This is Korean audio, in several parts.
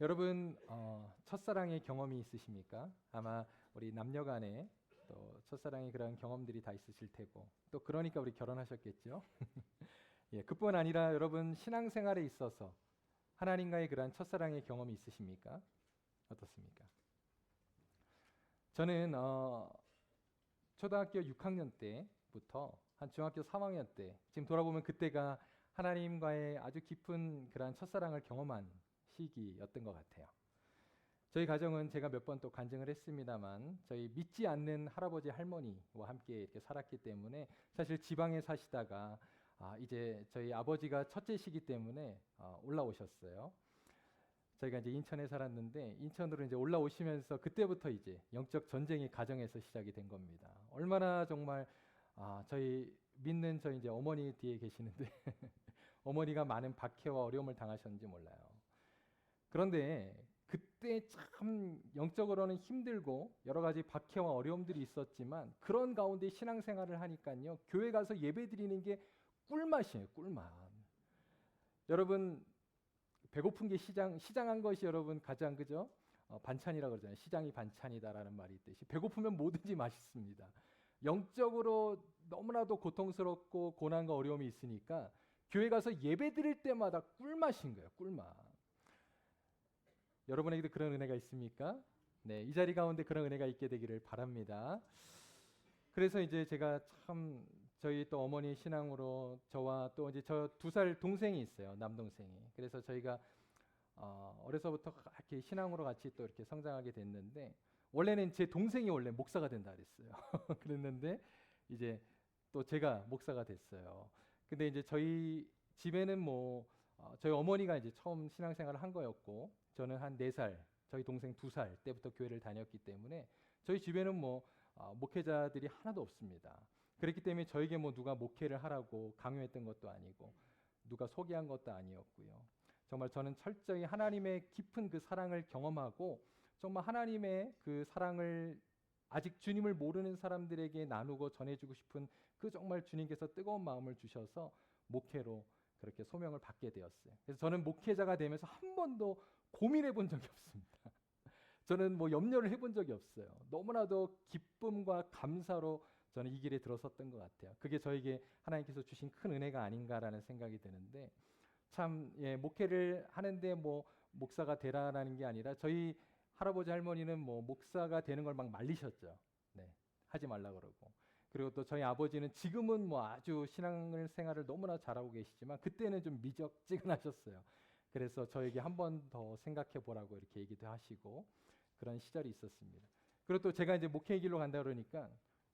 여러분 첫사랑의 경험이 있으십니까? 아마 우리 남녀간에 또 첫사랑의 그런 경험들이 다 있으실 테고 또 그러니까 우리 결혼하셨겠죠. 예, 그뿐 아니라 여러분 신앙생활에 있어서 하나님과의 그러한 첫사랑의 경험이 있으십니까? 어떻습니까? 저는 초등학교 6학년 때부터 한 중학교 3학년 때 지금 돌아보면 그때가 하나님과의 아주 깊은 그러한 첫사랑을 경험한 시기였던 것 같아요. 저희 가정은 제가 몇 번 또 간증을 했습니다만 저희 믿지 않는 할아버지 할머니와 함께 이렇게 살았기 때문에 사실 지방에 사시다가 이제 저희 아버지가 첫째시기 때문에 올라오셨어요. 저희가 이제 인천에 살았는데 인천으로 이제 올라오시면서 그때부터 이제 영적 전쟁이 가정에서 시작이 된 겁니다. 얼마나 정말 저희 믿는 저희 이제 어머니 뒤에 계시는데 어머니가 많은 박해와 어려움을 당하셨는지 몰라요. 그런데 그때 참 영적으로는 힘들고 여러 가지 박해와 어려움들이 있었지만 그런 가운데 신앙생활을 하니까요. 교회 가서 예배 드리는 게 꿀맛이에요. 꿀맛. 여러분 배고픈 게 시장한 것이 여러분 가장 그죠? 반찬이라고 그러잖아요. 시장이 반찬이다라는 말이 있듯이 배고프면 뭐든지 맛있습니다. 영적으로 너무나도 고통스럽고 고난과 어려움이 있으니까 교회 가서 예배 드릴 때마다 꿀맛인 거예요. 꿀맛. 여러분에게도 그런 은혜가 있습니까? 네, 이 자리 가운데 그런 은혜가 있게 되기를 바랍니다. 그래서 이제 제가 참 저희 또 어머니 신앙으로 저와 또 이제 저 2살 동생이 있어요. 남동생이. 그래서 저희가 어려서부터 이렇게 신앙으로 같이 또 이렇게 성장하게 됐는데 원래는 제 동생이 원래 목사가 된다 그랬어요. 그랬는데 이제 또 제가 목사가 됐어요. 근데 이제 저희 집에는 뭐 저희 어머니가 이제 처음 신앙생활을 한 거였고 저는 한 4살, 저희 동생 2살 때부터 교회를 다녔기 때문에 저희 집에는 뭐 목회자들이 하나도 없습니다. 그렇기 때문에 저에게 뭐 누가 목회를 하라고 강요했던 것도 아니고 누가 소개한 것도 아니었고요. 정말 저는 철저히 하나님의 깊은 그 사랑을 경험하고 정말 하나님의 그 사랑을 아직 주님을 모르는 사람들에게 나누고 전해주고 싶은 그 정말 주님께서 뜨거운 마음을 주셔서 목회로 그렇게 소명을 받게 되었어요. 그래서 저는 목회자가 되면서 한 번도 고민해 본 적이 없습니다. 저는 뭐 염려를 해본 적이 없어요. 너무나도 기쁨과 감사로 저는 이 길에 들어섰던 것 같아요. 그게 저에게 하나님께서 주신 큰 은혜가 아닌가라는 생각이 드는데 참 목회를 하는데 뭐 목사가 되라라는 게 아니라 저희 할아버지 할머니는 뭐 목사가 되는 걸 막 말리셨죠. 네, 하지 말라 그러고. 그리고 또 저희 아버지는 지금은 뭐 아주 신앙을 생활을 너무나 잘하고 계시지만 그때는 좀 미적지근하셨어요. 그래서 저에게 한 번 더 생각해 보라고 이렇게 얘기도 하시고 그런 시절이 있었습니다. 그리고 또 제가 이제 목회 길로 간다 그러니까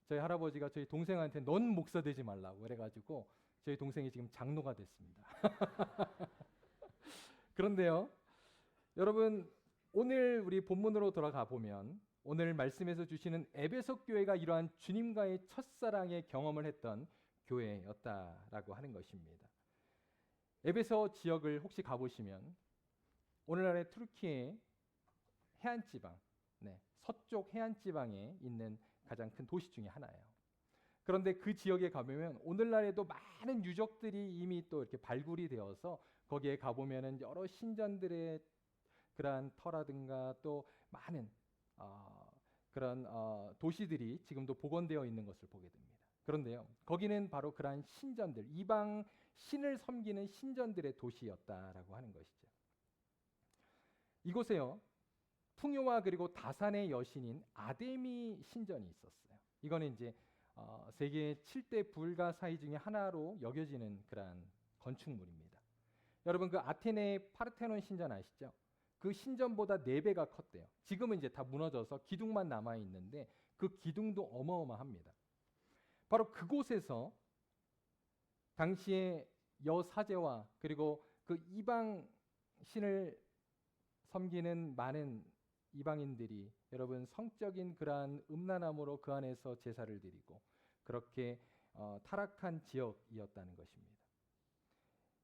저희 할아버지가 저희 동생한테 넌 목사 되지 말라고 그래가지고 저희 동생이 지금 장로가 됐습니다. 그런데요, 여러분 오늘 우리 본문으로 돌아가 보면 오늘 말씀에서 주시는 에베소 교회가 이러한 주님과의 첫사랑의 경험을 했던 교회였다라고 하는 것입니다. 에베소 지역을 혹시 가보시면 오늘날의 투르키의 해안 지방, 서쪽 해안 지방에 있는 가장 큰 도시 중에 하나예요. 그런데 그 지역에 가보면 오늘날에도 많은 유적들이 이미 또 이렇게 발굴이 되어서 거기에 가보면은 여러 신전들의 그러한 터라든가 또 많은 그런 도시들이 지금도 복원되어 있는 것을 보게 됩니다. 그런데요, 거기는 바로 그러한 신전들, 이방 신을 섬기는 신전들의 도시였다라고 하는 것이죠. 이곳에요, 풍요와 그리고 다산의 여신인 아데미 신전이 있었어요. 이거는 이제 세계 7대 불가사의 중에 하나로 여겨지는 그러한 건축물입니다. 여러분 그 아테네 파르테논 신전 아시죠? 그 신전보다 4배가 컸대요. 지금은 이제 다 무너져서 기둥만 남아 있는데 그 기둥도 어마어마합니다. 바로 그곳에서 당시에 여사제와 그리고 그 이방 신을 섬기는 많은 이방인들이 여러분 성적인 그러한 음란함으로 그 안에서 제사를 드리고 그렇게 타락한 지역이었다는 것입니다.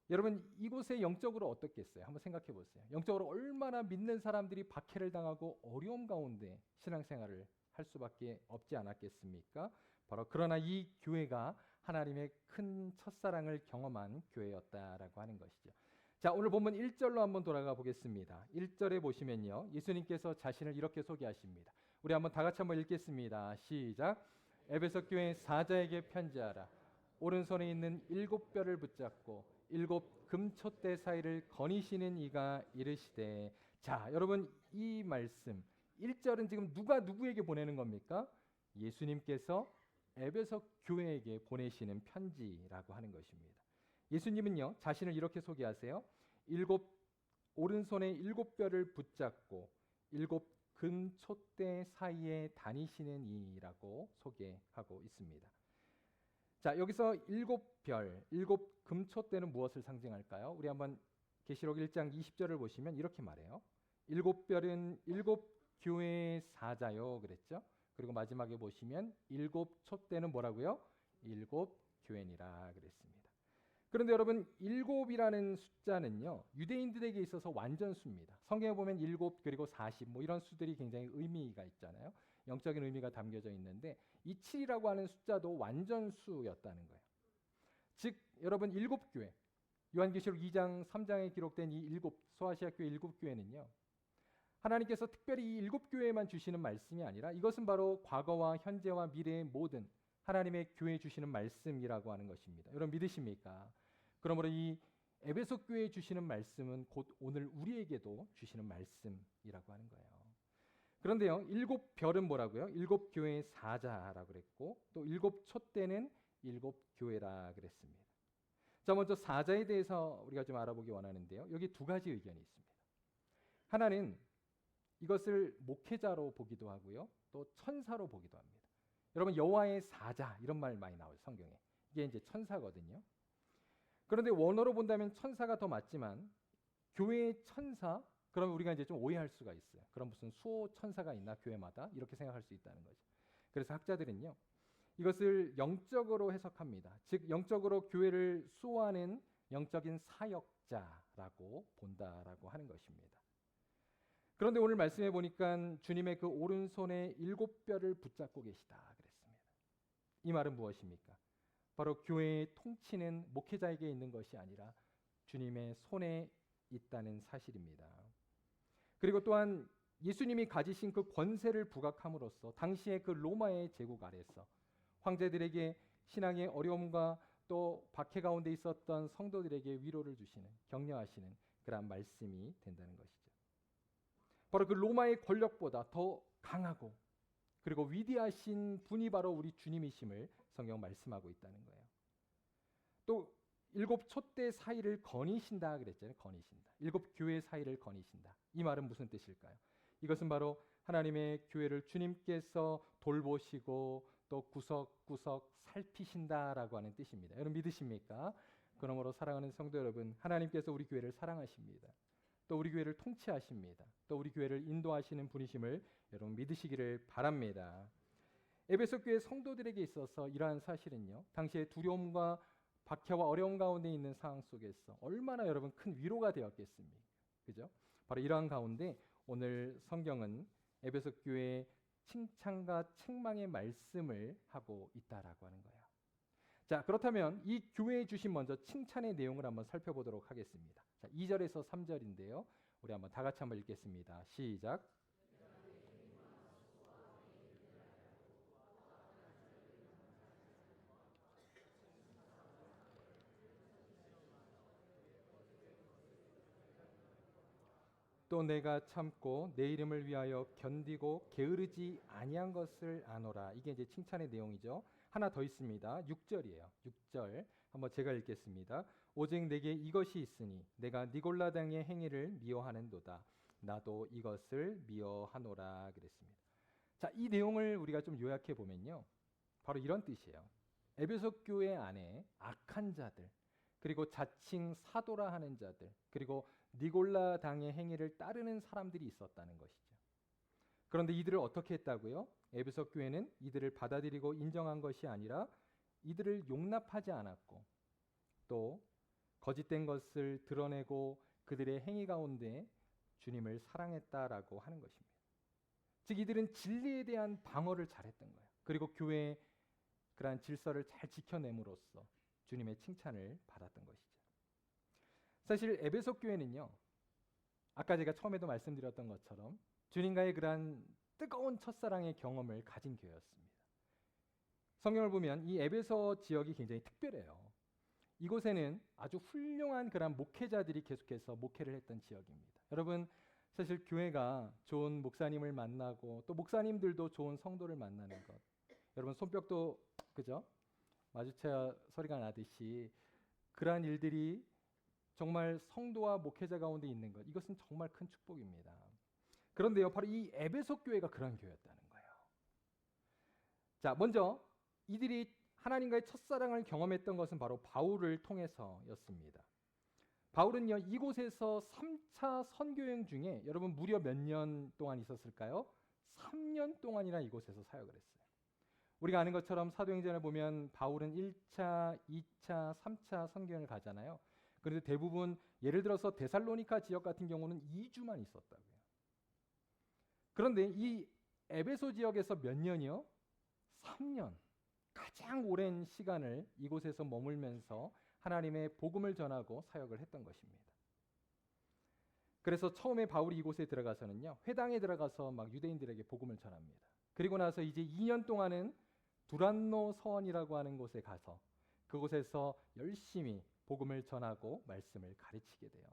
여러분 이곳에 영적으로 어떻겠어요? 한번 생각해 보세요. 영적으로 얼마나 믿는 사람들이 박해를 당하고 어려움 가운데 신앙생활을 할 수밖에 없지 않았겠습니까? 바로 그러나 이 교회가 하나님의 큰 첫사랑을 경험한 교회였다라고 하는 것이죠. 자, 오늘 본문 1절로 한번 돌아가 보겠습니다. 1절에 보시면요. 예수님께서 자신을 이렇게 소개하십니다. 우리 한번 다 같이 한번 읽겠습니다. 시작. 에베소 교회 사자에게 편지하라. 오른손에 있는 7뼈를 붙잡고 7 금촛대 사이를 거니시는 이가 이르시되. 자, 여러분 이 말씀 1절은 지금 누가 누구에게 보내는 겁니까? 예수님께서 에베소 교회에게 보내시는 편지라고 하는 것입니다. 예수님은요 자신을 이렇게 소개하세요. 오른손에 7뼈를 붙잡고 7 금촛대 사이에 다니시는 이라고 소개하고 있습니다. 자, 여기서 7별, 7 금촛대는 무엇을 상징할까요? 우리 한번 계시록 1장 20절을 보시면 이렇게 말해요. 7별은 7 교회의 사자요 그랬죠. 그리고 마지막에 보시면 7 촛대는 뭐라고요? 7 교회니라 그랬습니다. 그런데 여러분 7이라는 숫자는요 유대인들에게 있어서 완전수입니다. 성경에 보면 7 그리고 40 뭐 이런 수들이 굉장히 의미가 있잖아요. 영적인 의미가 담겨져 있는데 이 7이라고 하는 숫자도 완전수였다는 거예요. 즉 여러분 7교회 요한계시록 2장 3장에 기록된 이 7 소아시아 교회 7교회는요 하나님께서 특별히 이 7교회에만 주시는 말씀이 아니라 이것은 바로 과거와 현재와 미래의 모든 하나님의 교회에 주시는 말씀이라고 하는 것입니다. 여러분 믿으십니까? 그러므로 이 에베소 교회에 주시는 말씀은 곧 오늘 우리에게도 주시는 말씀이라고 하는 거예요. 그런데요, 7별은 뭐라고요? 7 교회의 사자라고 그랬고 또 7 촛대는 7 교회라 그랬습니다. 자, 먼저 사자에 대해서 우리가 좀 알아보기 원하는데요. 여기 두 가지 의견이 있습니다. 하나는 이것을 목회자로 보기도 하고요. 또 천사로 보기도 합니다. 여러분 여호와의 사자 이런 말 많이 나와요 성경에. 이게 이제 천사거든요. 그런데 원어로 본다면 천사가 더 맞지만 교회의 천사 그러면 우리가 이제 좀 오해할 수가 있어요. 그럼 무슨 수호 천사가 있나 교회마다 이렇게 생각할 수 있다는 거죠. 그래서 학자들은요 이것을 영적으로 해석합니다. 즉 영적으로 교회를 수호하는 영적인 사역자라고 본다라고 하는 것입니다. 그런데 오늘 말씀해 보니까 주님의 그 오른손에 7뼈를 붙잡고 계시다 그랬습니다. 이 말은 무엇입니까? 바로 교회의 통치는 목회자에게 있는 것이 아니라 주님의 손에 있다는 사실입니다. 그리고 또한 예수님이 가지신 그 권세를 부각함으로써 당시의 그 로마의 제국 아래서 황제들에게 신앙의 어려움과 또 박해 가운데 있었던 성도들에게 위로를 주시는 격려하시는 그러한 말씀이 된다는 것이죠. 바로 그 로마의 권력보다 더 강하고 그리고 위대하신 분이 바로 우리 주님이심을 성경 말씀하고 있다는 거예요. 또 7 촛대 사이를 거니신다 그랬잖아요. 거니신다. 7 교회 사이를 거니신다. 이 말은 무슨 뜻일까요? 이것은 바로 하나님의 교회를 주님께서 돌보시고 또 구석구석 살피신다라고 하는 뜻입니다. 여러분 믿으십니까? 그러므로 사랑하는 성도 여러분, 하나님께서 우리 교회를 사랑하십니다. 또 우리 교회를 통치하십니다. 또 우리 교회를 인도하시는 분이심을 여러분 믿으시기를 바랍니다. 에베소 교회 성도들에게 있어서 이러한 사실은요. 당시의 두려움과 박해와 어려움 가운데 있는 상황 속에서 얼마나 여러분 큰 위로가 되었겠습니까? 그죠? 바로 이러한 가운데 오늘 성경은 에베소 교회의 칭찬과 책망의 말씀을 하고 있다라고 하는 거예요. 자, 그렇다면 이 교회에 주신 먼저 칭찬의 내용을 한번 살펴보도록 하겠습니다. 자, 2절에서 3절인데요. 우리 한번 다 같이 한번 읽겠습니다. 시작. 또 내가 참고 내 이름을 위하여 견디고 게으르지 아니한 것을 아노라. 이게 이제 칭찬의 내용이죠. 하나 더 있습니다. 6절이에요. 6절 한번 제가 읽겠습니다. 오직 내게 이것이 있으니 내가 니골라당의 행위를 미워하는도다. 나도 이것을 미워하노라 그랬습니다. 자, 이 내용을 우리가 좀 요약해 보면요. 바로 이런 뜻이에요. 에베소 교회 안에 악한 자들 그리고 자칭 사도라 하는 자들 그리고 니골라 당의 행위를 따르는 사람들이 있었다는 것이죠. 그런데 이들을 어떻게 했다고요? 에베소 교회는 이들을 받아들이고 인정한 것이 아니라 이들을 용납하지 않았고 또 거짓된 것을 드러내고 그들의 행위 가운데 주님을 사랑했다라고 하는 것입니다. 즉 이들은 진리에 대한 방어를 잘했던 거예요. 그리고 교회의 그러한 질서를 잘 지켜냄으로써 주님의 칭찬을 받았던 것이죠. 사실 에베소 교회는요, 아까 제가 처음에도 말씀드렸던 것처럼 주님과의 그러한 뜨거운 첫사랑의 경험을 가진 교회였습니다. 성경을 보면 이 에베소 지역이 굉장히 특별해요. 이곳에는 아주 훌륭한 그런 목회자들이 계속해서 목회를 했던 지역입니다. 여러분, 사실 교회가 좋은 목사님을 만나고 또 목사님들도 좋은 성도를 만나는 것, 여러분 손뼉도 그죠? 마주쳐야 소리가 나듯이 그러한 일들이 정말 성도와 목회자 가운데 있는 것, 이것은 정말 큰 축복입니다. 그런데요, 바로 이 에베소 교회가 그런 교회였다는 거예요. 자, 먼저 이들이 하나님과의 첫사랑을 경험했던 것은 바로 바울을 통해서였습니다. 바울은요, 이곳에서 3차 선교여행 중에 여러분 무려 몇 년 동안 있었을까요? 3년 동안이나 이곳에서 사역을 했어요. 우리가 아는 것처럼 사도행전을 보면 바울은 1차, 2차, 3차 선교여행을 가잖아요. 그런데 대부분 예를 들어서 데살로니가 지역 같은 경우는 2주만 있었다고요. 그런데 이 에베소 지역에서 몇 년이요? 3년. 가장 오랜 시간을 이곳에서 머물면서 하나님의 복음을 전하고 사역을 했던 것입니다. 그래서 처음에 바울이 이곳에 들어가서는요, 회당에 들어가서 막 유대인들에게 복음을 전합니다. 그리고 나서 이제 2년 동안은 두란노 서원이라고 하는 곳에 가서 그곳에서 열심히 복음을 전하고 말씀을 가르치게 돼요.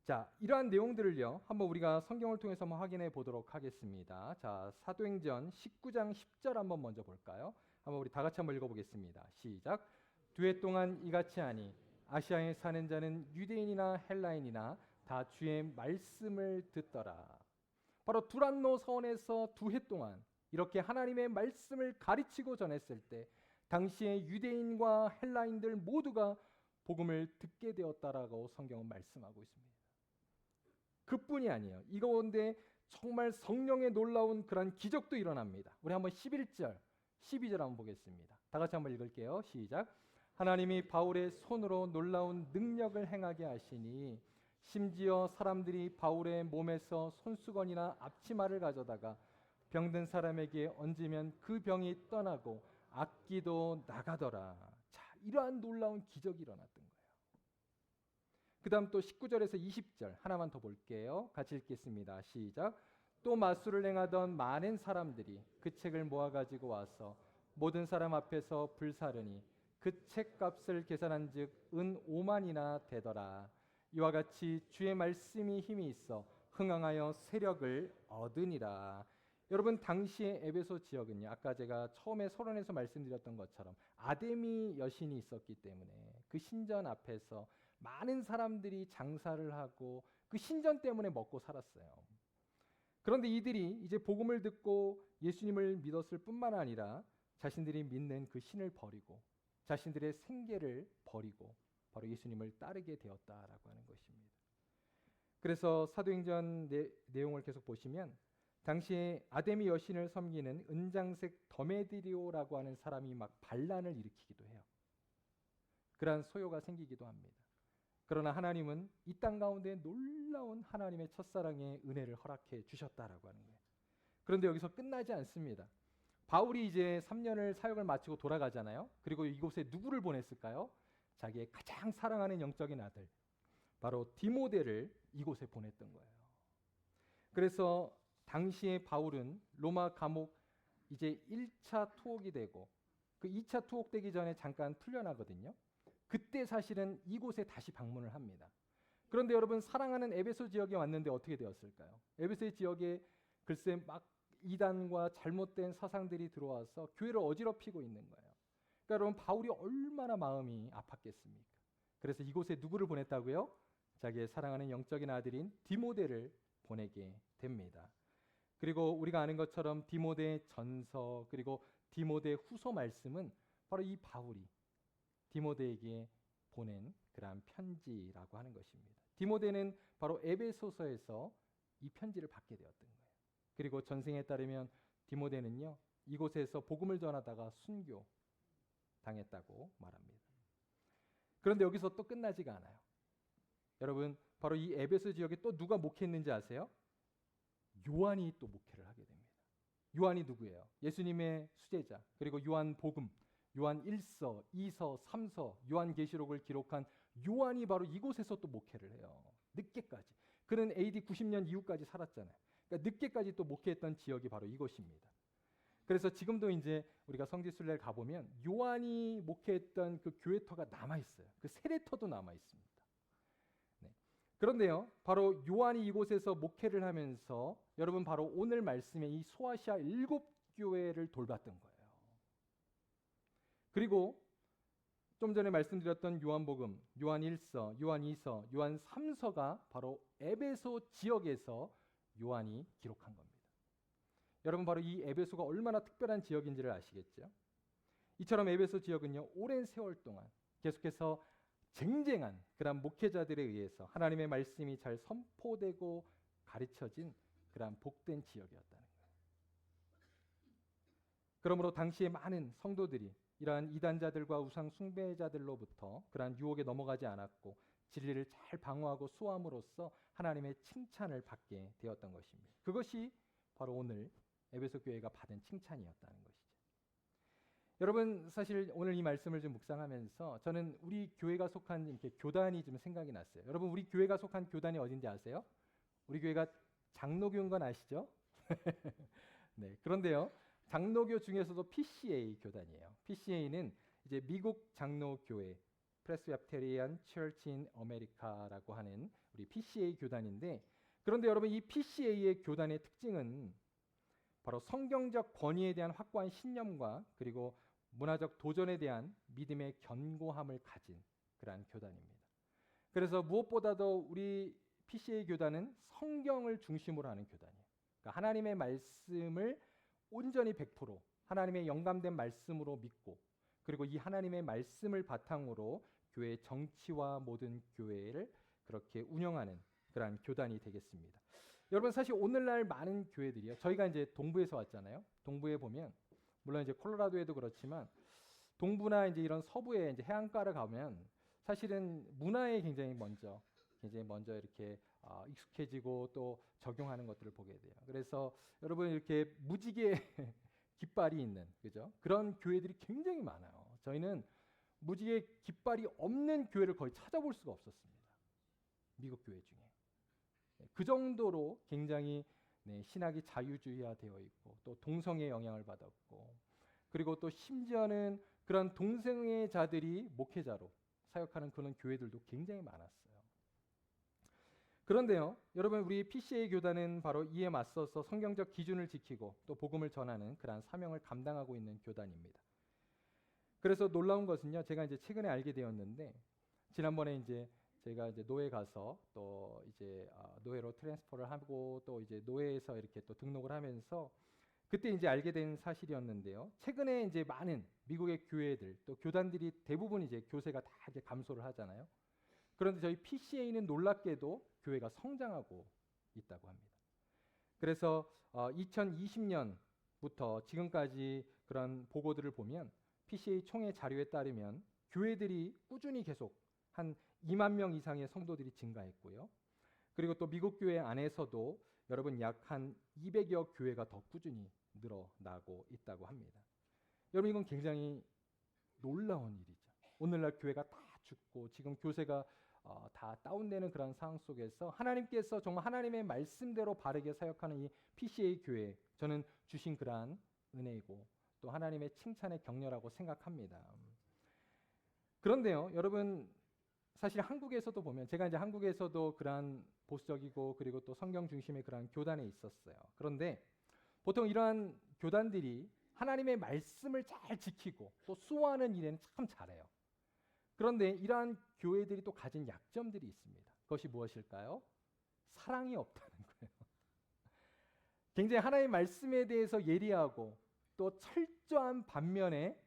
자, 이러한 내용들을요, 한번 우리가 성경을 통해서 한번 확인해 보도록 하겠습니다. 자, 사도행전 19장 10절 한번 먼저 볼까요? 한번 우리 다 같이 한번 읽어보겠습니다. 시작. 두 해 동안 이같이 하니 아시아에 사는 자는 유대인이나 헬라인이나 다 주의 말씀을 듣더라. 바로 두란노 서원에서 2해 동안 이렇게 하나님의 말씀을 가르치고 전했을 때 당시의 유대인과 헬라인들 모두가 복음을 듣게 되었다라고 성경은 말씀하고 있습니다. 그뿐이 아니에요. 이 가운데 정말 성령의 놀라운 그런 기적도 일어납니다. 우리 한번 11절, 12절 한번 보겠습니다. 다 같이 한번 읽을게요. 시작. 하나님이 바울의 손으로 놀라운 능력을 행하게 하시니 심지어 사람들이 바울의 몸에서 손수건이나 앞치마를 가져다가 병든 사람에게 얹으면 그 병이 떠나고 악기도 나가더라. 자, 이러한 놀라운 기적이 일어났던 거예요. 그 다음 또 19절에서 20절 하나만 더 볼게요. 같이 읽겠습니다. 시작. 또 마술을 행하던 많은 사람들이 그 책을 모아가지고 와서 모든 사람 앞에서 불사르니 그 책값을 계산한 즉 은 5만이나 되더라. 이와 같이 주의 말씀이 힘이 있어 흥황하여 세력을 얻으니라. 여러분, 당시의 에베소 지역은요, 아까 제가 처음에 서론에서 말씀드렸던 것처럼 아데미 여신이 있었기 때문에 그 신전 앞에서 많은 사람들이 장사를 하고 그 신전 때문에 먹고 살았어요. 그런데 이들이 이제 복음을 듣고 예수님을 믿었을 뿐만 아니라 자신들이 믿는 그 신을 버리고 자신들의 생계를 버리고 바로 예수님을 따르게 되었다라고 하는 것입니다. 그래서 사도행전 내용을 계속 보시면 당시에 아데미 여신을 섬기는 은장색 더메드리오라고 하는 사람이 막 반란을 일으키기도 해요. 그러한 소요가 생기기도 합니다. 그러나 하나님은 이 땅 가운데 놀라운 하나님의 첫사랑의 은혜를 허락해 주셨다라고 하는 거예요. 그런데 여기서 끝나지 않습니다. 바울이 이제 3년을 사역을 마치고 돌아가잖아요. 그리고 이곳에 누구를 보냈을까요? 자기의 가장 사랑하는 영적인 아들, 바로 디모데를 이곳에 보냈던 거예요. 그래서 당시에 바울은 로마 감옥 이제 1차 투옥이 되고 그 2차 투옥되기 전에 잠깐 풀려나거든요. 그때 사실은 이곳에 다시 방문을 합니다. 그런데 여러분, 사랑하는 에베소 지역에 왔는데 어떻게 되었을까요? 에베소 지역에 글쎄 막 이단과 잘못된 사상들이 들어와서 교회를 어지럽히고 있는 거예요. 그러니까 여러분, 바울이 얼마나 마음이 아팠겠습니까? 그래서 이곳에 누구를 보냈다고요? 자기의 사랑하는 영적인 아들인 디모데를 보내게 됩니다. 그리고 우리가 아는 것처럼 디모데 전서 그리고 디모데 후서 말씀은 바로 이 바울이 디모데에게 보낸 그러한 편지라고 하는 것입니다. 디모데는 바로 에베소서에서 이 편지를 받게 되었던 거예요. 그리고 전생에 따르면 디모데는요, 이곳에서 복음을 전하다가 순교 당했다고 말합니다. 그런데 여기서 또 끝나지가 않아요. 여러분, 바로 이 에베소 지역에 또 누가 목회했는지 아세요? 요한이 또 목회를 하게 됩니다. 요한이 누구예요? 예수님의 수제자, 그리고 요한 복음, 요한 1서, 2서, 3서, 요한 계시록을 기록한 요한이 바로 이곳에서 또 목회를 해요. 늦게까지. 그는 AD 90년 이후까지 살았잖아요. 그러니까 늦게까지 또 목회했던 지역이 바로 이곳입니다. 그래서 지금도 이제 우리가 성지순례를 가보면 요한이 목회했던 그 교회터가 남아 있어요. 그 세례터도 남아 있습니다. 네. 그런데요, 바로 요한이 이곳에서 목회를 하면서 여러분 바로 오늘 말씀에 이 소아시아 7교회를 돌봤던 거예요. 그리고 좀 전에 말씀드렸던 요한복음, 요한 1서, 요한 2서, 요한 3서가 바로 에베소 지역에서 요한이 기록한 겁니다. 여러분 바로 이 에베소가 얼마나 특별한 지역인지를 아시겠죠? 이처럼 에베소 지역은요, 오랜 세월 동안 계속해서 쟁쟁한 그런 목회자들에 의해서 하나님의 말씀이 잘 선포되고 가르쳐진 그런 복된 지역이었다는 거예요. 그러므로 당시에 많은 성도들이 이러한 이단자들과 우상 숭배자들로부터 그러한 유혹에 넘어가지 않았고 진리를 잘 방어하고 수호함으로써 하나님의 칭찬을 받게 되었던 것입니다. 그것이 바로 오늘 에베소 교회가 받은 칭찬이었다는 것이죠. 여러분 사실 오늘 이 말씀을 좀 묵상하면서 저는 우리 교회가 속한 이렇게 교단이 좀 생각이 났어요. 여러분 우리 교회가 속한 교단이 어딘지 아세요? 우리 교회가 장로교인 건 아시죠? 네, 그런데요. 장로교 중에서도 PCA 교단이에요. PCA는 이제 미국 장로교회 Presbyterian Church in America라고 하는 우리 PCA 교단인데, 그런데 여러분 이 PCA의 교단의 특징은 바로 성경적 권위에 대한 확고한 신념과 그리고 문화적 도전에 대한 믿음의 견고함을 가진 그러한 교단입니다. 그래서 무엇보다도 우리 PCA 교단은 성경을 중심으로 하는 교단이에요. 그러니까 하나님의 말씀을 온전히 100% 하나님의 영감된 말씀으로 믿고, 그리고 이 하나님의 말씀을 바탕으로 교회 정치와 모든 교회를 그렇게 운영하는 그러한 교단이 되겠습니다. 여러분 사실 오늘날 많은 교회들이요. 저희가 이제 동부에서 왔잖아요. 동부에 보면 물론 이제 콜로라도에도 그렇지만 동부나 이제 이런 서부에 이제 해안가를 가면 사실은 문화에 굉장히 먼저 이렇게 익숙해지고 또 적용하는 것들을 보게 돼요. 그래서 여러분 이렇게 무지개 깃발이 있는 그죠? 그런 교회들이 굉장히 많아요. 저희는 무지개 깃발이 없는 교회를 거의 찾아볼 수가 없었습니다. 미국 교회 중에. 그 정도로 굉장히 신학이 자유주의화되어 있고 또 동성애의 영향을 받았고, 그리고 또 심지어는 그런 동성애자들이 목회자로 사역하는 그런 교회들도 굉장히 많았어요. 그런데요, 여러분 우리 PCA 교단은 바로 이에 맞서서 성경적 기준을 지키고 또 복음을 전하는 그러한 사명을 감당하고 있는 교단입니다. 그래서 놀라운 것은요, 제가 이제 최근에 알게 되었는데 지난번에 이제 제가 이제 노회 가서 또 이제 노회로 트랜스퍼를 하고 또 이제 노회에서 이렇게 또 등록을 하면서 그때 이제 알게 된 사실이었는데요. 최근에 이제 많은 미국의 교회들 또 교단들이 대부분 이제 교세가 다 이제 감소를 하잖아요. 그런데 저희 PCA는 놀랍게도 교회가 성장하고 있다고 합니다. 그래서 2020년부터 지금까지 그런 보고들을 보면 PCA 총회 자료에 따르면 교회들이 꾸준히 계속 한 2만 명 이상의 성도들이 증가했고요. 그리고 또 미국 교회 안에서도 여러분 약 한 200여 교회가 더 꾸준히 늘어나고 있다고 합니다. 여러분 이건 굉장히 놀라운 일이죠. 오늘날 교회가 다 죽고 지금 교세가 다 다운되는 그런 상황 속에서 하나님께서 정말 하나님의 말씀대로 바르게 사역하는 이 PCA 교회, 저는 주신 그러한 은혜이고 또 하나님의 칭찬의 격려라고 생각합니다. 그런데요, 여러분 사실 한국에서도 보면 제가 이제 한국에서도 그러한 보수적이고 그리고 또 성경 중심의 그러한 교단에 있었어요. 그런데 보통 이러한 교단들이 하나님의 말씀을 잘 지키고 또 수호하는 일에는 참 잘해요. 그런데 이러한 교회들이 또 가진 약점들이 있습니다. 그것이 무엇일까요? 사랑이 없다는 거예요. 굉장히 하나님의 말씀에 대해서 예리하고 또 철저한 반면에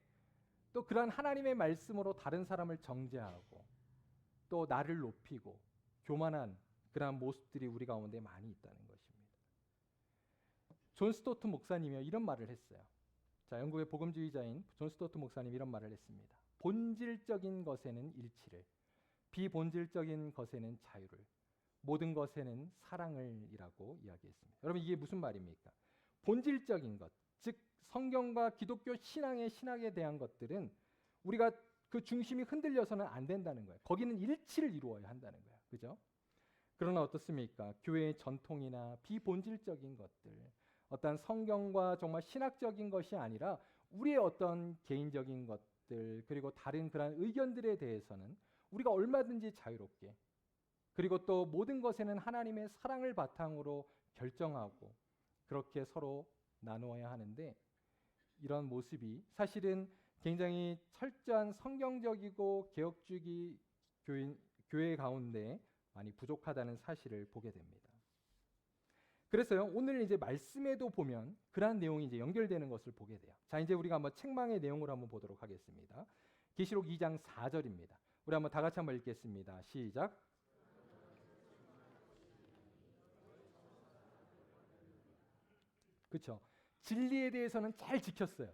또 그러한 하나님의 말씀으로 다른 사람을 정죄하고 또 나를 높이고 교만한 그러한 모습들이 우리 가운데 많이 있다는 것입니다. 존 스토트 목사님이 이런 말을 했어요. 자, 영국의 복음주의자인 존 스토트 목사님이 이런 말을 했습니다. 본질적인 것에는 일치를, 비본질적인 것에는 자유를, 모든 것에는 사랑을 이라고 이야기했습니다. 여러분 이게 무슨 말입니까? 본질적인 것, 즉 성경과 기독교 신앙의 신학에 대한 것들은 우리가 그 중심이 흔들려서는 안 된다는 거예요. 거기는 일치를 이루어야 한다는 거예요. 그죠? 그러나 어떻습니까? 교회의 전통이나 비본질적인 것들, 어떤 성경과 정말 신학적인 것이 아니라 우리의 어떤 개인적인 것들 그리고 다른 그런 의견들에 대해서는 우리가 얼마든지 자유롭게 그리고 또 모든 것에는 하나님의 사랑을 바탕으로 결정하고 그렇게 서로 나누어야 하는데 이런 모습이 사실은 굉장히 철저한 성경적이고 개혁주의 교회 가운데 많이 부족하다는 사실을 보게 됩니다. 그래서요 오늘 이제 말씀에도 보면 그러한 내용이 이제 연결되는 것을 보게 돼요. 자 이제 우리가 한번 책망의 내용을 한번 보도록 하겠습니다. 계시록 2장 4절입니다. 우리 한번 다 같이 한번 읽겠습니다. 시작. 그렇죠. 진리에 대해서는 잘 지켰어요.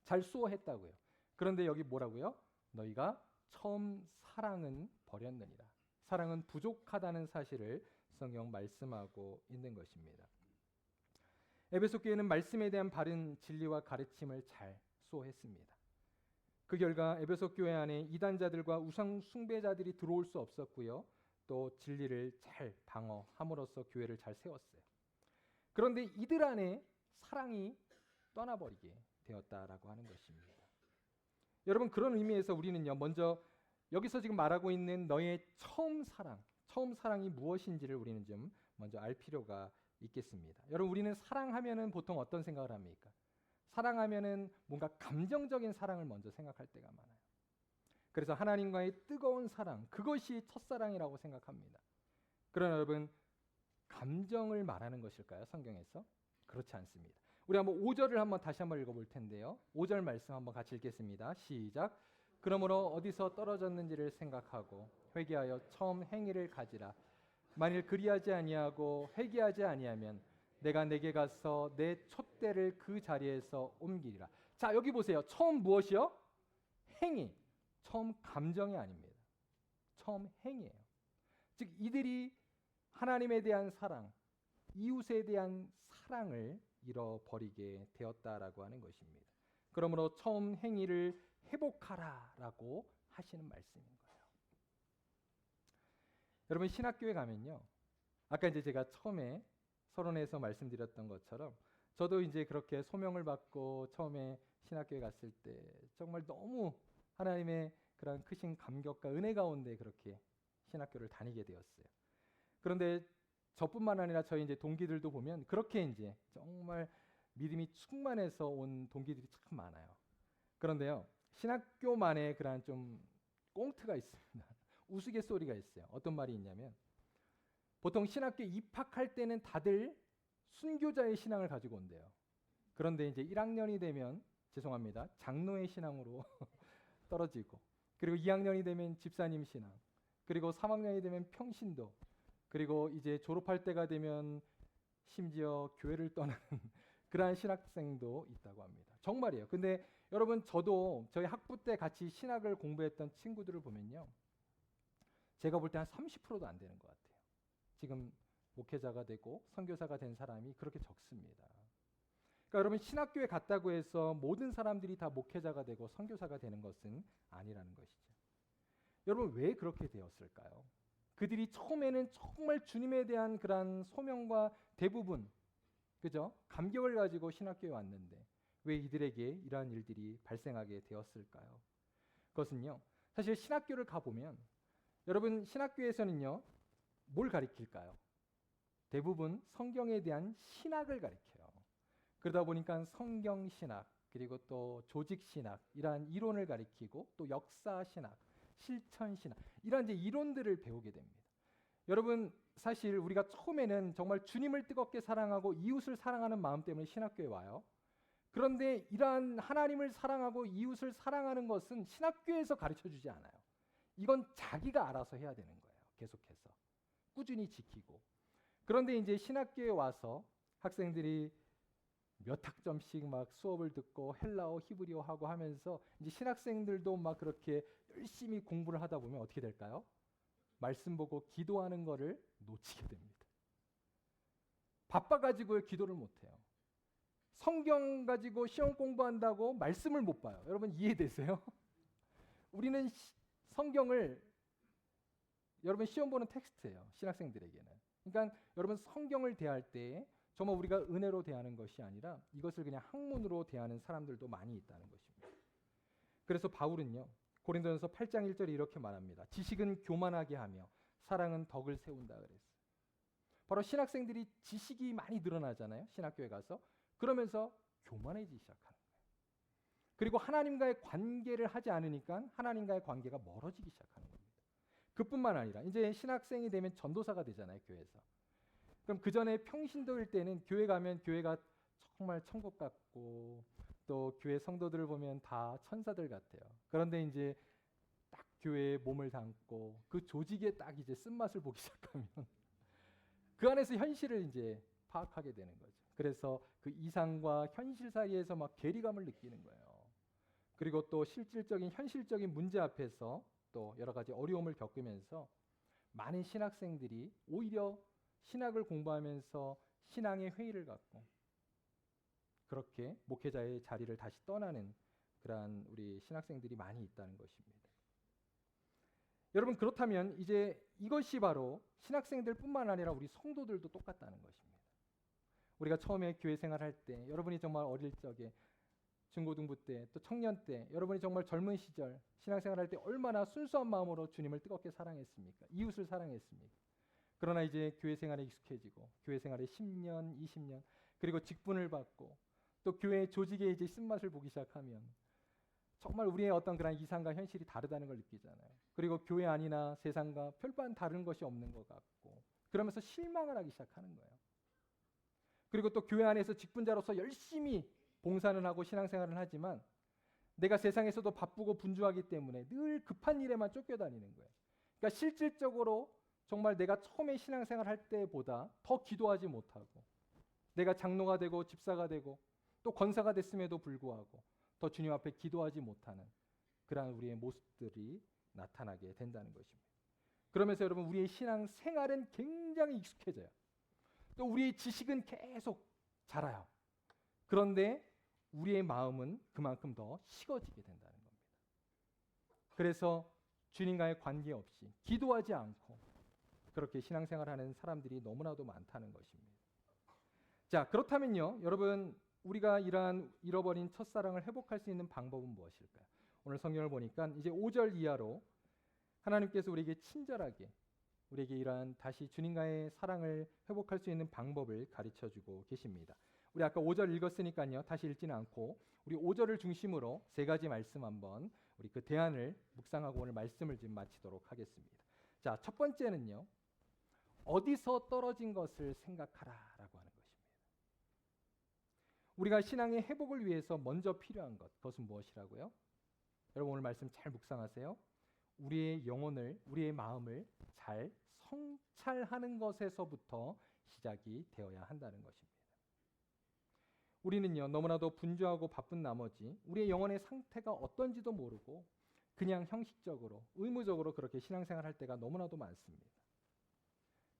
잘 수호했다고요. 그런데 여기 뭐라고요? 너희가 처음 사랑은 버렸느니라. 사랑은 부족하다는 사실을 성경 말씀하고 있는 것입니다. 에베소 교회는 말씀에 대한 바른 진리와 가르침을 잘 수호했습니다. 그 결과 에베소 교회 안에 이단자들과 우상 숭배자들이 들어올 수 없었고요. 또 진리를 잘 방어함으로써 교회를 잘 세웠어요. 그런데 이들 안에 사랑이 떠나버리게 되었다라고 하는 것입니다. 여러분 그런 의미에서 우리는요 먼저 여기서 지금 말하고 있는 너의 처음 사랑이 무엇인지를 우리는 좀 먼저 알 필요가 있겠습니다. 여러분 우리는 사랑하면은 보통 어떤 생각을 합니까? 사랑하면은 뭔가 감정적인 사랑을 먼저 생각할 때가 많아요. 그래서 하나님과의 뜨거운 사랑 그것이 첫사랑이라고 생각합니다. 그러나 여러분 감정을 말하는 것일까요? 성경에서? 그렇지 않습니다. 우리 한번 5절을 한번 다시 한번 읽어볼 텐데요. 5절 말씀 한번 같이 읽겠습니다. 시작. 그러므로 어디서 떨어졌는지를 생각하고 회개하여 처음 행위를 가지라. 만일 그리하지 아니하고 회개하지 아니하면 내가 내게 가서 내 촛대를 그 자리에서 옮기리라. 자 여기 보세요. 처음 무엇이요? 행위. 처음 감정이 아닙니다. 처음 행위예요. 즉 이들이 하나님에 대한 사랑, 이웃에 대한 사랑을 잃어버리게 되었다라고 하는 것입니다. 그러므로 처음 행위를 회복하라라고 하시는 말씀인 거예요. 여러분 신학교에 가면요. 아까 이제 제가 처음에 서론에서 말씀드렸던 것처럼 저도 이제 그렇게 소명을 받고 처음에 신학교에 갔을 때 정말 너무 하나님의 그런 크신 감격과 은혜 가운데 그렇게 신학교를 다니게 되었어요. 그런데 저뿐만 아니라 저희 이제 동기들도 보면 그렇게 이제 정말 믿음이 충만해서 온 동기들이 참 많아요. 그런데요, 신학교만의 그런 좀 꽁트가 있습니다. 우스갯소리가 있어요. 어떤 말이 있냐면 보통 신학교에 입학할 때는 다들 순교자의 신앙을 가지고 온대요. 그런데 이제 1학년이 되면 죄송합니다. 장로의 신앙으로 떨어지고 그리고 2학년이 되면 집사님 신앙 그리고 3학년이 되면 평신도 그리고 이제 졸업할 때가 되면 심지어 교회를 떠나는 그러한 신학생도 있다고 합니다. 정말이에요. 근데 여러분 저도 저희 학부 때 같이 신학을 공부했던 친구들을 보면요. 제가 볼 때 한 30%도 안 되는 것 같아요. 지금 목회자가 되고 선교사가 된 사람이 그렇게 적습니다. 그러니까 여러분 신학교에 갔다고 해서 모든 사람들이 다 목회자가 되고 선교사가 되는 것은 아니라는 것이죠. 여러분 왜 그렇게 되었을까요? 그들이 처음에는 정말 주님에 대한 그런 소명과 대부분 그죠? 감격을 가지고 신학교에 왔는데 왜 이들에게 이러한 일들이 발생하게 되었을까요? 그것은요. 사실 신학교를 가보면 여러분 신학교에서는요. 뭘 가르칠까요? 대부분 성경에 대한 신학을 가르쳐요. 그러다 보니까 성경신학 그리고 또 조직신학 이러한 이론을 가르치고 또 역사신학 실천신학 이런 이제 이론들을 배우게 됩니다. 여러분 사실 우리가 처음에는 정말 주님을 뜨겁게 사랑하고 이웃을 사랑하는 마음 때문에 신학교에 와요. 그런데 이러한 하나님을 사랑하고 이웃을 사랑하는 것은 신학교에서 가르쳐주지 않아요. 이건 자기가 알아서 해야 되는 거예요. 계속해서 꾸준히 지키고. 그런데 이제 신학교에 와서 학생들이 몇 학점씩 막 수업을 듣고 헬라어, 히브리어 하고 하면서 이제 신학생들도 막 그렇게 열심히 공부를 하다 보면 어떻게 될까요? 말씀 보고 기도하는 거를 놓치게 됩니다. 바빠가지고 기도를 못해요. 성경 가지고 시험 공부한다고 말씀을 못 봐요. 여러분 이해되세요? 우리는 성경을 여러분 시험 보는 텍스트예요. 신학생들에게는. 그러니까 여러분 성경을 대할 때 정말 우리가 은혜로 대하는 것이 아니라 이것을 그냥 학문으로 대하는 사람들도 많이 있다는 것입니다. 그래서 바울은요. 고린도전서 8장 1절에 이렇게 말합니다. 지식은 교만하게 하며 사랑은 덕을 세운다 그랬어요. 바로 신학생들이 지식이 많이 늘어나잖아요. 신학교에 가서. 그러면서 교만해지기 시작하는 거예요. 그리고 하나님과의 관계를 하지 않으니까 하나님과의 관계가 멀어지기 시작하는 겁니다. 그뿐만 아니라 이제 신학생이 되면 전도사가 되잖아요. 교회에서. 그럼 그 전에 평신도일 때는 교회 가면 교회가 정말 천국 같고 또 교회 성도들을 보면 다 천사들 같아요. 그런데 이제 딱 교회에 몸을 담고 그 조직에 딱 이제 쓴맛을 보기 시작하면 그 안에서 현실을 이제 파악하게 되는 거죠. 그래서 그 이상과 현실 사이에서 막 괴리감을 느끼는 거예요. 그리고 또 실질적인 현실적인 문제 앞에서 또 여러 가지 어려움을 겪으면서 많은 신학생들이 오히려 신학을 공부하면서 신앙의 회의를 갖고 그렇게 목회자의 자리를 다시 떠나는 그러한 우리 신학생들이 많이 있다는 것입니다. 여러분 그렇다면 이제 이것이 바로 신학생들뿐만 아니라 우리 성도들도 똑같다는 것입니다. 우리가 처음에 교회 생활할 때 여러분이 정말 어릴 적에 중고등부 때 또 청년 때 여러분이 정말 젊은 시절 신앙생활할 때 얼마나 순수한 마음으로 주님을 뜨겁게 사랑했습니까? 이웃을 사랑했습니까? 그러나 이제 교회 생활에 익숙해지고 교회 생활에 10년, 20년 그리고 직분을 받고 또 교회 조직에 이제 쓴맛을 보기 시작하면 정말 우리의 어떤 그런 이상과 현실이 다르다는 걸 느끼잖아요. 그리고 교회 안이나 세상과 별반 다른 것이 없는 것 같고 그러면서 실망을 하기 시작하는 거예요. 그리고 또 교회 안에서 직분자로서 열심히 봉사는 하고 신앙생활을 하지만 내가 세상에서도 바쁘고 분주하기 때문에 늘 급한 일에만 쫓겨다니는 거예요. 그러니까 실질적으로 정말 내가 처음에 신앙생활 할 때보다 더 기도하지 못하고 내가 장로가 되고 집사가 되고 또 권사가 됐음에도 불구하고 더 주님 앞에 기도하지 못하는 그러한 우리의 모습들이 나타나게 된다는 것입니다. 그러면서 여러분 우리의 신앙생활은 굉장히 익숙해져요. 또 우리의 지식은 계속 자라요. 그런데 우리의 마음은 그만큼 더 식어지게 된다는 겁니다. 그래서 주님과의 관계없이 기도하지 않고 그렇게 신앙생활하는 사람들이 너무나도 많다는 것입니다. 자, 그렇다면요. 여러분 우리가 이러한 잃어버린 첫사랑을 회복할 수 있는 방법은 무엇일까요? 오늘 성경을 보니까 이제 5절 이하로 하나님께서 우리에게 친절하게 우리에게 이러한 다시 주님과의 사랑을 회복할 수 있는 방법을 가르쳐주고 계십니다. 우리 아까 5절 읽었으니까요. 다시 읽지는 않고 우리 5절을 중심으로 세 가지 말씀 한번 우리 그 대안을 묵상하고 오늘 말씀을 좀 마치도록 하겠습니다. 자, 첫 번째는요. 어디서 떨어진 것을 생각하라라고 하는 것입니다. 우리가 신앙의 회복을 위해서 먼저 필요한 것, 그것은 무엇이라고요? 여러분 오늘 말씀 잘 묵상하세요. 우리의 영혼을, 우리의 마음을 잘 성찰하는 것에서부터 시작이 되어야 한다는 것입니다. 우리는요 너무나도 분주하고 바쁜 나머지 우리의 영혼의 상태가 어떤지도 모르고 그냥 형식적으로 의무적으로 그렇게 신앙생활할 때가 너무나도 많습니다.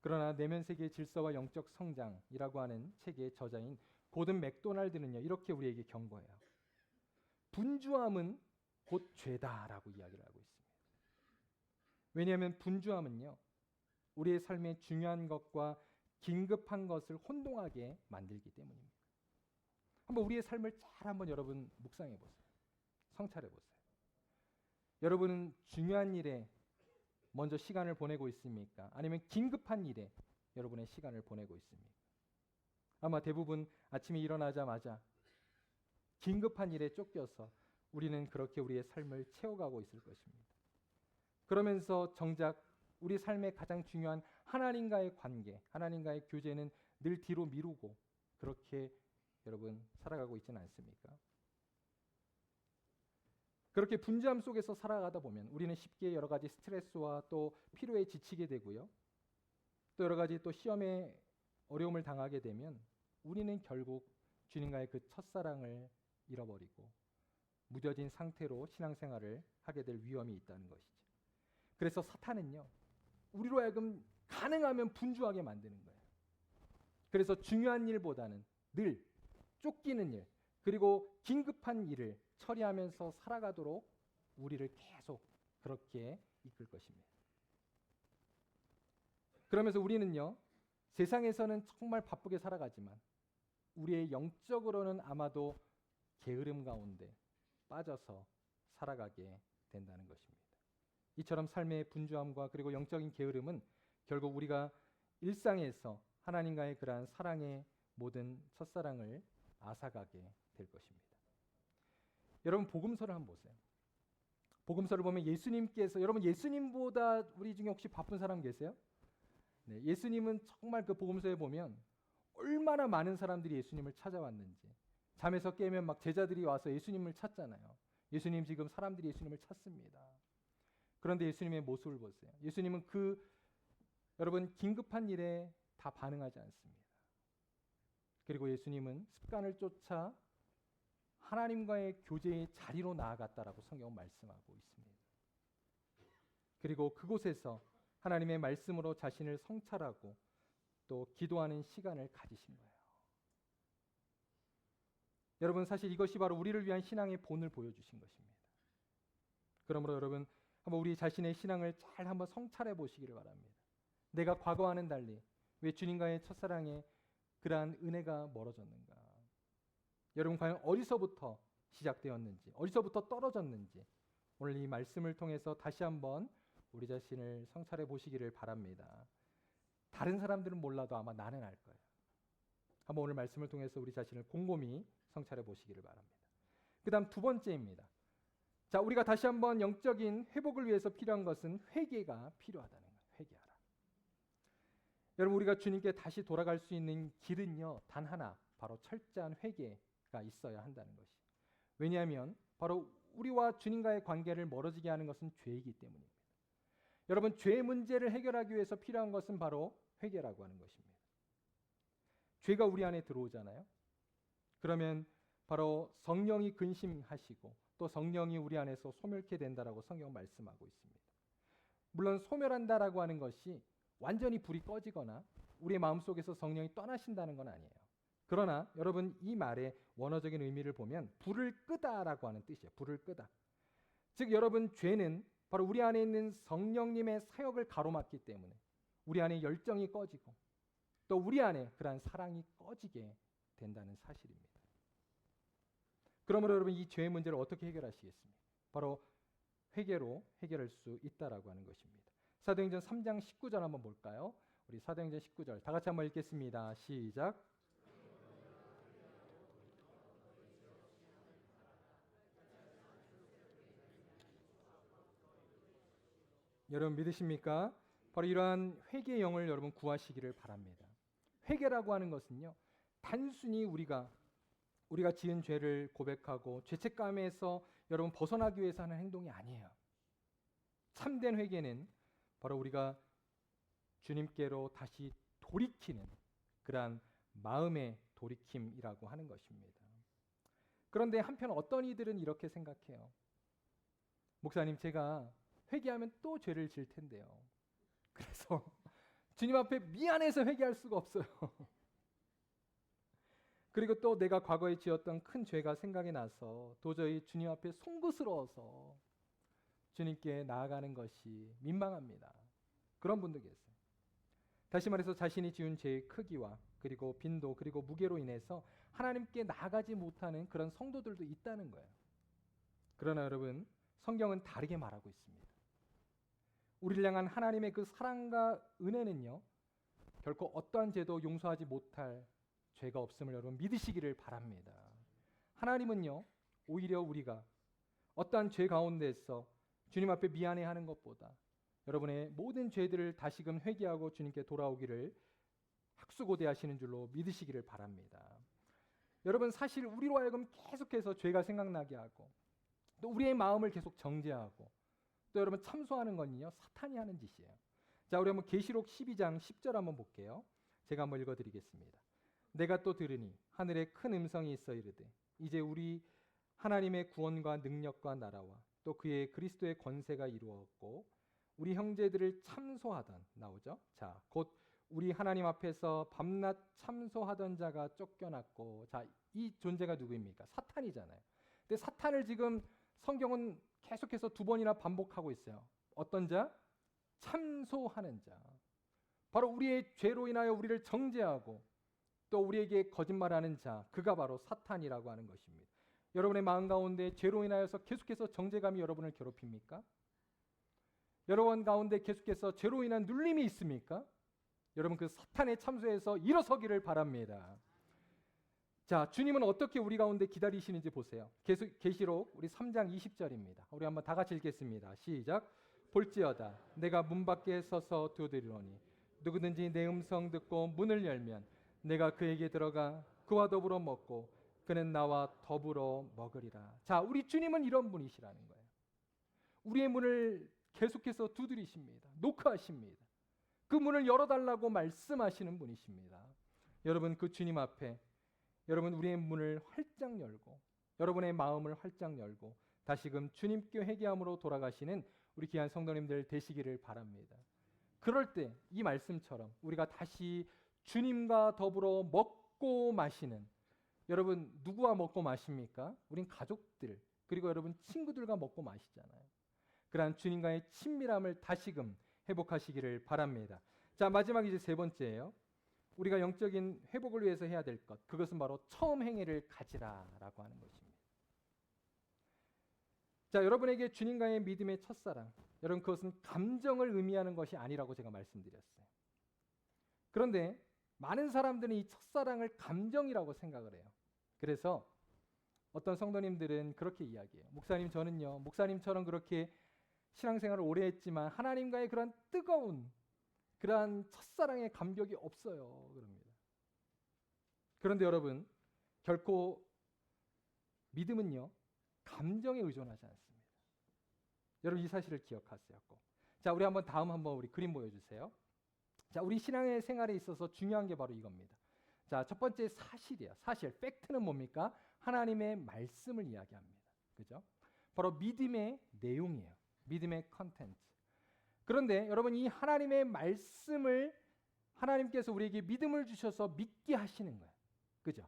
그러나 내면 세계의 질서와 영적 성장이라고 하는 책의 저자인 고든 맥도날드는요 이렇게 우리에게 경고해요. 분주함은 곧 죄다라고 이야기를 하고 있습니다. 왜냐하면 분주함은요 우리의 삶의 중요한 것과 긴급한 것을 혼동하게 만들기 때문입니다. 한번 우리의 삶을 잘 한번 여러분 묵상해 보세요. 성찰해 보세요. 여러분은 중요한 일에 먼저 시간을 보내고 있습니까? 아니면 긴급한 일에 여러분의 시간을 보내고 있습니까? 아마 대부분 아침에 일어나자마자 긴급한 일에 쫓겨서 우리는 그렇게 우리의 삶을 채워가고 있을 것입니다. 그러면서 정작 우리 삶의 가장 중요한 하나님과의 관계, 하나님과의 교제는 늘 뒤로 미루고 그렇게 여러분 살아가고 있지는 않습니까? 그렇게 분주함 속에서 살아가다 보면 우리는 쉽게 여러 가지 스트레스와 또 피로에 지치게 되고요. 또 여러 가지 또 시험에 어려움을 당하게 되면 우리는 결국 주님과의 그 첫사랑을 잃어버리고 무뎌진 상태로 신앙생활을 하게 될 위험이 있다는 것이죠. 그래서 사탄은요. 우리로 하여금 가능하면 분주하게 만드는 거예요. 그래서 중요한 일보다는 늘 쫓기는 일 그리고 긴급한 일을 처리하면서 살아가도록 우리를 계속 그렇게 이끌 것입니다. 그러면서 우리는요, 세상에서는 정말 바쁘게 살아가지만 우리의 영적으로는 아마도 게으름 가운데 빠져서 살아가게 된다는 것입니다. 이처럼 삶의 분주함과 그리고 영적인 게으름은 결국 우리가 일상에서 하나님과의 그러한 사랑의 모든 첫사랑을 앗아가게 될 것입니다. 여러분 복음서를 한번 보세요. 복음서를 보면 예수님께서, 여러분 예수님보다 우리 중에 혹시 바쁜 사람 계세요? 네, 예수님은 정말 그 복음서에 보면 얼마나 많은 사람들이 예수님을 찾아왔는지, 잠에서 깨면 막 제자들이 와서 예수님을 찾잖아요. 예수님 지금 사람들이 예수님을 찾습니다. 그런데 예수님의 모습을 보세요. 예수님은 여러분 긴급한 일에 다 반응하지 않습니다. 그리고 예수님은 습관을 쫓아 하나님과의 교제의 자리로 나아갔다라고 성경은 말씀하고 있습니다. 그리고 그곳에서 하나님의 말씀으로 자신을 성찰하고 또 기도하는 시간을 가지신 거예요. 여러분 사실 이것이 바로 우리를 위한 신앙의 본을 보여주신 것입니다. 그러므로 여러분 한번 우리 자신의 신앙을 잘 한번 성찰해 보시기를 바랍니다. 내가 과거와는 달리 왜 주님과의 첫사랑에 그러한 은혜가 멀어졌는가? 여러분 과연 어디서부터 시작되었는지, 어디서부터 떨어졌는지 오늘 이 말씀을 통해서 다시 한번 우리 자신을 성찰해 보시기를 바랍니다. 다른 사람들은 몰라도 아마 나는 알 거예요. 한번 오늘 말씀을 통해서 우리 자신을 곰곰이 성찰해 보시기를 바랍니다. 그 다음 두 번째입니다. 자, 우리가 다시 한번 영적인 회복을 위해서 필요한 것은 회개가 필요하다는 거예요. 회개하라. 여러분 우리가 주님께 다시 돌아갈 수 있는 길은요, 단 하나, 바로 철저한 회개가 있어야 한다는 것이. 왜냐하면 바로 우리와 주님과의 관계를 멀어지게 하는 것은 죄이기 때문입니다. 여러분 죄의 문제를 해결하기 위해서 필요한 것은 바로 회개라고 하는 것입니다. 죄가 우리 안에 들어오잖아요. 그러면 바로 성령이 근심하시고 또 성령이 우리 안에서 소멸케 된다라고 성경 말씀하고 있습니다. 물론 소멸한다라고 하는 것이 완전히 불이 꺼지거나 우리의 마음속에서 성령이 떠나신다는 건 아니에요. 그러나 여러분 이 말의 원어적인 의미를 보면 불을 끄다라고 하는 뜻이에요. 불을 끄다. 즉 여러분 죄는 바로 우리 안에 있는 성령님의 사역을 가로막기 때문에 우리 안에 열정이 꺼지고 또 우리 안에 그러한 사랑이 꺼지게 된다는 사실입니다. 그러므로 여러분 이 죄의 문제를 어떻게 해결하시겠습니까? 바로 회개로 해결할 수 있다라고 하는 것입니다. 사도행전 3장 19절 한번 볼까요? 우리 사도행전 19절 다 같이 한번 읽겠습니다. 시작. 여러분 믿으십니까? 바로 이러한 회개의 영을 여러분 구하시기를 바랍니다. 회개라고 하는 것은요, 단순히 우리가 지은 죄를 고백하고 죄책감에서 여러분 벗어나기 위해서 하는 행동이 아니에요. 참된 회개는 바로 우리가 주님께로 다시 돌이키는 그러한 마음의 돌이킴이라고 하는 것입니다. 그런데 한편 어떤 이들은 이렇게 생각해요. 목사님 제가 회개하면 또 죄를 질 텐데요. 그래서 주님 앞에 미안해서 회개할 수가 없어요. 그리고 또 내가 과거에 지었던 큰 죄가 생각이 나서 도저히 주님 앞에 송구스러워서 주님께 나아가는 것이 민망합니다. 그런 분도 계세요. 다시 말해서 자신이 지은 죄의 크기와 그리고 빈도 그리고 무게로 인해서 하나님께 나아가지 못하는 그런 성도들도 있다는 거예요. 그러나 여러분 성경은 다르게 말하고 있습니다. 우리를 향한 하나님의 그 사랑과 은혜는요, 결코 어떠한 죄도 용서하지 못할 죄가 없음을 여러분 믿으시기를 바랍니다. 하나님은요, 오히려 우리가 어떠한 죄 가운데서 주님 앞에 미안해하는 것보다 여러분의 모든 죄들을 다시금 회개하고 주님께 돌아오기를 학수고대하시는 줄로 믿으시기를 바랍니다. 여러분 사실 우리로 하여금 계속해서 죄가 생각나게 하고 또 우리의 마음을 계속 정죄하고 또 여러분 참소하는 건요 사탄이 하는 짓이에요. 자, 우리 한번 계시록 12장 10절 한번 볼게요. 제가 한번 읽어드리겠습니다. 내가 또 들으니 하늘에 큰 음성이 있어 이르되 이제 우리 하나님의 구원과 능력과 나라와 또 그의 그리스도의 권세가 이루었고 우리 형제들을 참소하던 나오죠. 자, 곧 우리 하나님 앞에서 밤낮 참소하던 자가 쫓겨났고, 자, 이 존재가 누구입니까? 사탄이잖아요. 근데 사탄을 지금 성경은 계속해서 두 번이나 반복하고 있어요. 어떤 자? 참소하는 자. 바로 우리의 죄로 인하여 우리를 정죄하고 또 우리에게 거짓말하는 자, 그가 바로 사탄이라고 하는 것입니다. 여러분의 마음 가운데 죄로 인하여서 계속해서 정죄감이 여러분을 괴롭힙니까? 여러분 가운데 계속해서 죄로 인한 눌림이 있습니까? 여러분 그 사탄의 참소에서 일어서기를 바랍니다. 자, 주님은 어떻게 우리 가운데 기다리시는지 보세요. 계시록 우리 3장 20절입니다. 우리 한번 다 같이 읽겠습니다. 시작. 볼지어다 내가 문 밖에 서서 두드리노니 누구든지 내 음성 듣고 문을 열면 내가 그에게 들어가 그와 더불어 먹고 그는 나와 더불어 먹으리라. 자, 우리 주님은 이런 분이시라는 거예요. 우리의 문을 계속해서 두드리십니다. 노크하십니다. 그 문을 열어달라고 말씀하시는 분이십니다. 여러분 그 주님 앞에 여러분 우리의 문을 활짝 열고 여러분의 마음을 활짝 열고 다시금 주님께 회개함으로 돌아가시는 우리 귀한 성도님들 되시기를 바랍니다. 그럴 때 이 말씀처럼 우리가 다시 주님과 더불어 먹고 마시는, 여러분 누구와 먹고 마십니까? 우린 가족들 그리고 여러분 친구들과 먹고 마시잖아요. 그러한 주님과의 친밀함을 다시금 회복하시기를 바랍니다. 자, 마지막 이제 세 번째예요. 우리가 영적인 회복을 위해서 해야 될 것, 그것은 바로 처음 행위를 가지라라고 하는 것입니다. 자, 여러분에게 주님과의 믿음의 첫사랑, 여러분 그것은 감정을 의미하는 것이 아니라고 제가 말씀드렸어요. 그런데 많은 사람들은 이 첫사랑을 감정이라고 생각을 해요. 그래서 어떤 성도님들은 그렇게 이야기해요. 목사님, 저는요 목사님처럼 그렇게 신앙생활을 오래 했지만 하나님과의 그런 뜨거운 그러한 첫사랑의 감격이 없어요. 그럽니다. 그런데 여러분 결코 믿음은요 감정에 의존하지 않습니다. 여러분 이 사실을 기억하세요. 꼭. 자, 우리 다음 한번 우리 그림 보여주세요. 자, 우리 신앙의 생활에 있어서 중요한 게 바로 이겁니다. 자, 첫 번째 사실이에요. 사실, 팩트는 뭡니까? 하나님의 말씀을 이야기합니다. 그죠? 바로 믿음의 내용이에요. 믿음의 컨텐츠. 그런데 여러분 이 하나님의 말씀을 하나님께서 우리에게 믿음을 주셔서 믿게 하시는 거예요. 그죠?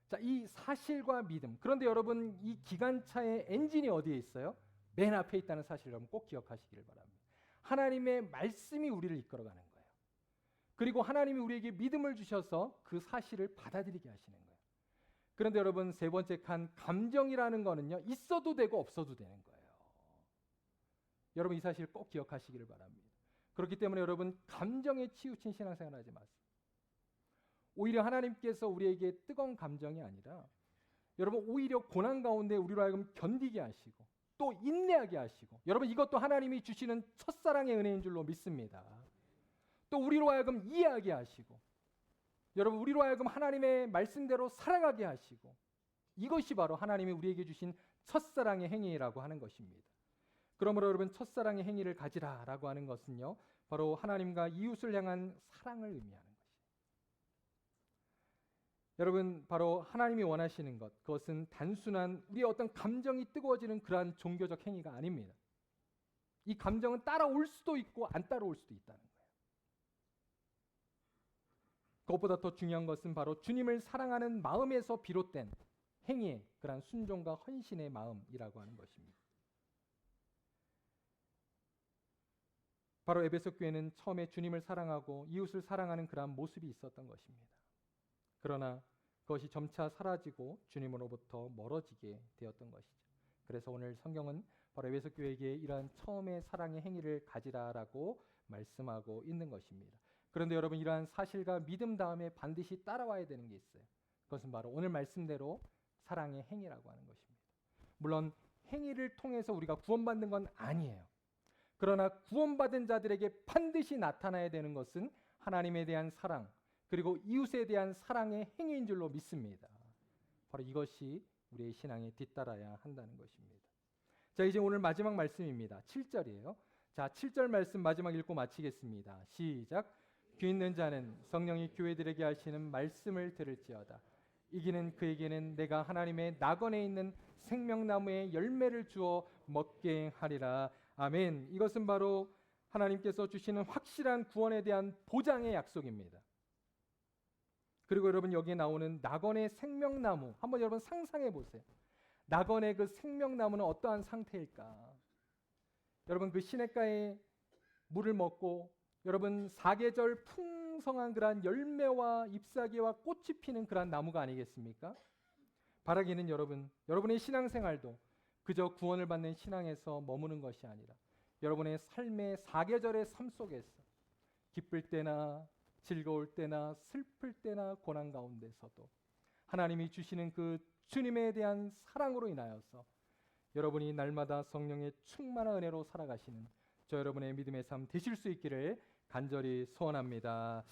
자, 이 사실과 믿음. 그런데 여러분 이 기관차의 엔진이 어디에 있어요? 맨 앞에 있다는 사실을 여러분 꼭 기억하시기를 바랍니다. 하나님의 말씀이 우리를 이끌어가는 거예요. 그리고 하나님이 우리에게 믿음을 주셔서 그 사실을 받아들이게 하시는 거예요. 그런데 여러분 세 번째 칸 감정이라는 거는요 있어도 되고 없어도 되는 거예요. 여러분 이 사실 꼭 기억하시기를 바랍니다. 그렇기 때문에 여러분 감정에 치우친 신앙생활 하지 마세요. 오히려 하나님께서 우리에게 뜨거운 감정이 아니라 여러분 오히려 고난 가운데 우리로 하여금 견디게 하시고 또 인내하게 하시고, 여러분 이것도 하나님이 주시는 첫사랑의 은혜인 줄로 믿습니다. 또 우리로 하여금 이해하게 하시고 여러분 우리로 하여금 하나님의 말씀대로 살아가게 하시고, 이것이 바로 하나님이 우리에게 주신 첫사랑의 행위라고 하는 것입니다. 그러므로 여러분 첫사랑의 행위를 가지라라고 하는 것은요 바로 하나님과 이웃을 향한 사랑을 의미하는 것이에요. 여러분 바로 하나님이 원하시는 것, 그것은 단순한 우리의 어떤 감정이 뜨거워지는 그러한 종교적 행위가 아닙니다. 이 감정은 따라올 수도 있고 안 따라올 수도 있다는 거예요. 그것보다 더 중요한 것은 바로 주님을 사랑하는 마음에서 비롯된 행위의 그러한 순종과 헌신의 마음이라고 하는 것입니다. 바로 에베소 교회는 처음에 주님을 사랑하고 이웃을 사랑하는 그러한 모습이 있었던 것입니다. 그러나 그것이 점차 사라지고 주님으로부터 멀어지게 되었던 것이죠. 그래서 오늘 성경은 바로 에베소 교회에게 이러한 처음의 사랑의 행위를 가지라라고 말씀하고 있는 것입니다. 그런데 여러분 이러한 사실과 믿음 다음에 반드시 따라와야 되는 게 있어요. 그것은 바로 오늘 말씀대로 사랑의 행위라고 하는 것입니다. 물론 행위를 통해서 우리가 구원받는 건 아니에요. 그러나 구원받은 자들에게 반드시 나타나야 되는 것은 하나님에 대한 사랑, 그리고 이웃에 대한 사랑의 행위인 줄로 믿습니다. 바로 이것이 우리의 신앙에 뒤따라야 한다는 것입니다. 자, 이제 오늘 마지막 말씀입니다. 7절이에요. 자, 7절 말씀 마지막 읽고 마치겠습니다. 시작. 귀 있는 자는 성령이 교회들에게 하시는 말씀을 들을지어다. 이기는 그에게는 내가 하나님의 낙원에 있는 생명나무의 열매를 주어 먹게 하리라. 아멘. 이것은 바로 하나님께서 주시는 확실한 구원에 대한 보장의 약속입니다. 그리고 여러분 여기에 나오는 낙원의 생명나무, 한번 여러분 상상해 보세요. 낙원의 그 생명나무는 어떠한 상태일까? 여러분 그 시냇가에 물을 먹고 여러분 사계절 풍성한 그러한 열매와 잎사귀와 꽃이 피는 그러한 나무가 아니겠습니까? 바라기는 여러분의 신앙생활도 그저 구원을 받는 신앙에서 머무는 것이 아니라 여러분의 삶의 사계절의 삶 속에서 기쁠 때나 즐거울 때나 슬플 때나 고난 가운데서도 하나님이 주시는 그 주님에 대한 사랑으로 인하여서 여러분이 날마다 성령의 충만한 은혜로 살아가시는 저 여러분의 믿음의 삶 되실 수 있기를 간절히 소원합니다.